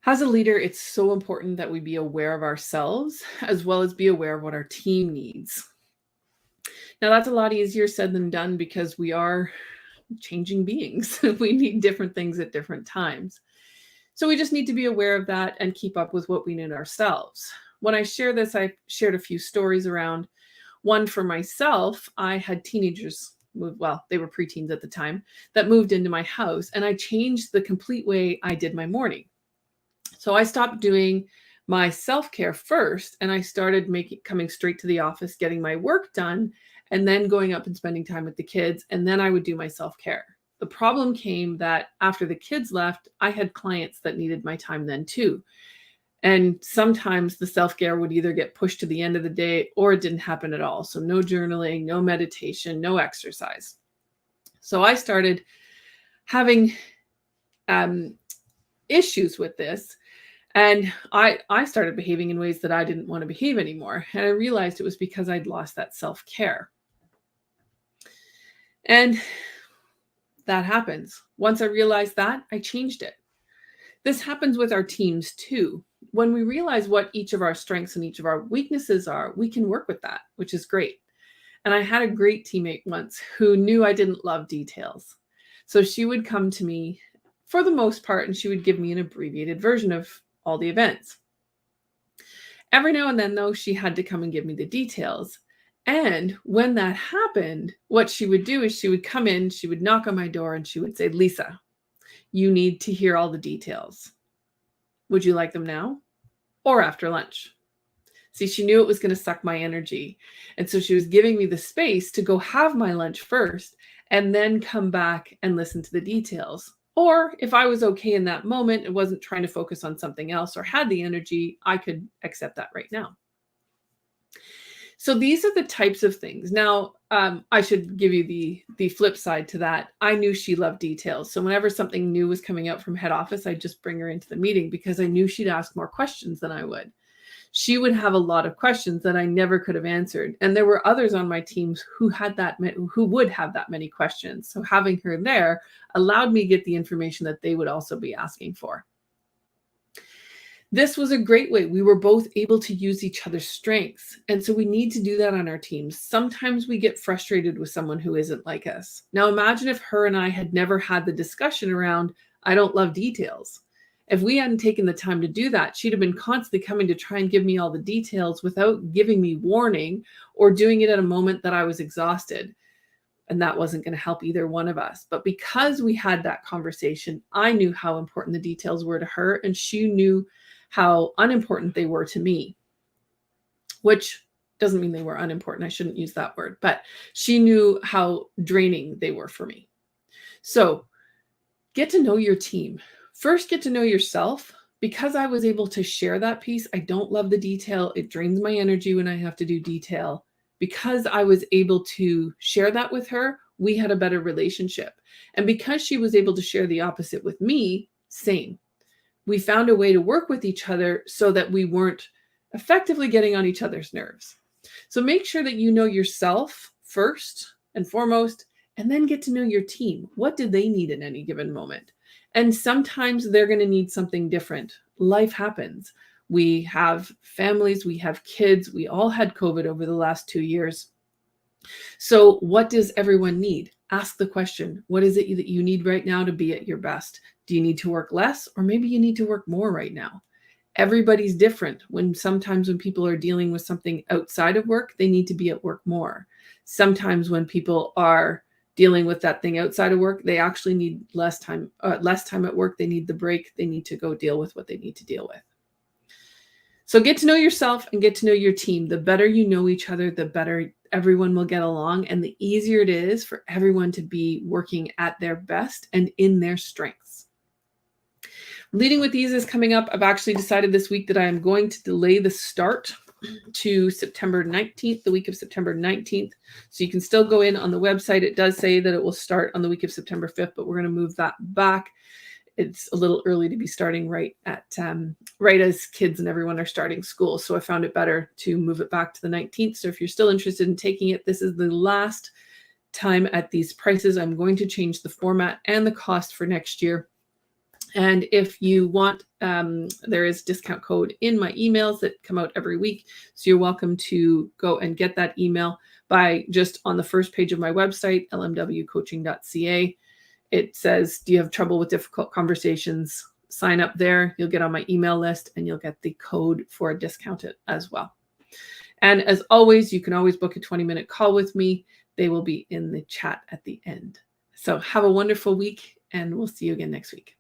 As a leader, it's so important that we be aware of ourselves as well as be aware of what our team needs. Now, that's a lot easier said than done because we are changing beings. We need different things at different times. So we just need to be aware of that and keep up with what we need ourselves. When I share this, I shared a few stories around. One for myself, I had teenagers move, well, they were preteens at the time, that moved into my house, and I changed the complete way I did my morning. So I stopped doing my self-care first, and I started coming straight to the office, getting my work done, and then going up and spending time with the kids, and then I would do my self-care. The problem came that after the kids left, I had clients that needed my time then too. And sometimes the self-care would either get pushed to the end of the day or it didn't happen at all. So no journaling, no meditation, no exercise. So I started having issues with this. And I started behaving in ways that I didn't want to behave anymore. And I realized it was because I'd lost that self-care. And that happens. Once I realized that, I changed it. This happens with our teams too. When we realize what each of our strengths and each of our weaknesses are, we can work with that, which is great. And I had a great teammate once who knew I didn't love details. So she would come to me for the most part, and she would give me an abbreviated version of all the events. Every now and then, though, she had to come and give me the details. And when that happened, what she would do is she would come in, she would knock on my door, and she would say, "Lisa, you need to hear all the details. Would you like them now or after lunch?" See, she knew it was going to suck my energy. And so she was giving me the space to go have my lunch first and then come back and listen to the details. Or if I was okay in that moment and wasn't trying to focus on something else or had the energy, I could accept that right now. So these are the types of things. Now, I should give you the flip side to that. I knew she loved details. So whenever something new was coming out from head office, I'd just bring her into the meeting because I knew she'd ask more questions than I would. She would have a lot of questions that I never could have answered. And there were others on my teams who would have that many questions. So having her there allowed me to get the information that they would also be asking for. This was a great way. We were both able to use each other's strengths. And so we need to do that on our teams. Sometimes we get frustrated with someone who isn't like us. Now imagine if her and I had never had the discussion around, "I don't love details." If we hadn't taken the time to do that, she'd have been constantly coming to try and give me all the details without giving me warning or doing it at a moment that I was exhausted. And that wasn't going to help either one of us. But because we had that conversation, I knew how important the details were to her, and she knew how unimportant they were to me, which doesn't mean they were unimportant. I shouldn't use that word, but she knew how draining they were for me. So get to know your team. First, get to know yourself. Because I was able to share that piece, I don't love the detail. It drains my energy when I have to do detail. Because I was able to share that with her, we had a better relationship. And because she was able to share the opposite with me, same. We found a way to work with each other so that we weren't effectively getting on each other's nerves. So make sure that you know yourself first and foremost, and then get to know your team. What do they need in any given moment? And sometimes they're going to need something different. Life happens. We have families, we have kids. We all had COVID over the last 2 years. So what does everyone need? Ask the question, what is it that you need right now to be at your best? Do you need to work less, or maybe you need to work more right now? Everybody's different. Sometimes when people are dealing with something outside of work, they need to be at work more. Sometimes when people are dealing with that thing outside of work, they actually need less time at work. They need the break. They need to go deal with what they need to deal with. So get to know yourself and get to know your team. The better you know each other, the better everyone will get along, and the easier it is for everyone to be working at their best and in their strengths. Leading with Ease is coming up. I've actually decided this week that I am going to delay the start to September 19th, the week of September 19th. So you can still go in on the website. It does say that it will start on the week of September 5th, but we're going to move that back. It's a little early to be starting right as kids and everyone are starting school. So I found it better to move it back to the 19th. So if you're still interested in taking it, this is the last time at these prices. I'm going to change the format and the cost for next year. And if you want, there is discount code in my emails that come out every week. So you're welcome to go and get that email by just on the first page of my website, lmwcoaching.ca. It says, do you have trouble with difficult conversations? Sign up there. You'll get on my email list and you'll get the code for a discount as well. And as always, you can always book a 20-minute call with me. They will be in the chat at the end. So have a wonderful week and we'll see you again next week.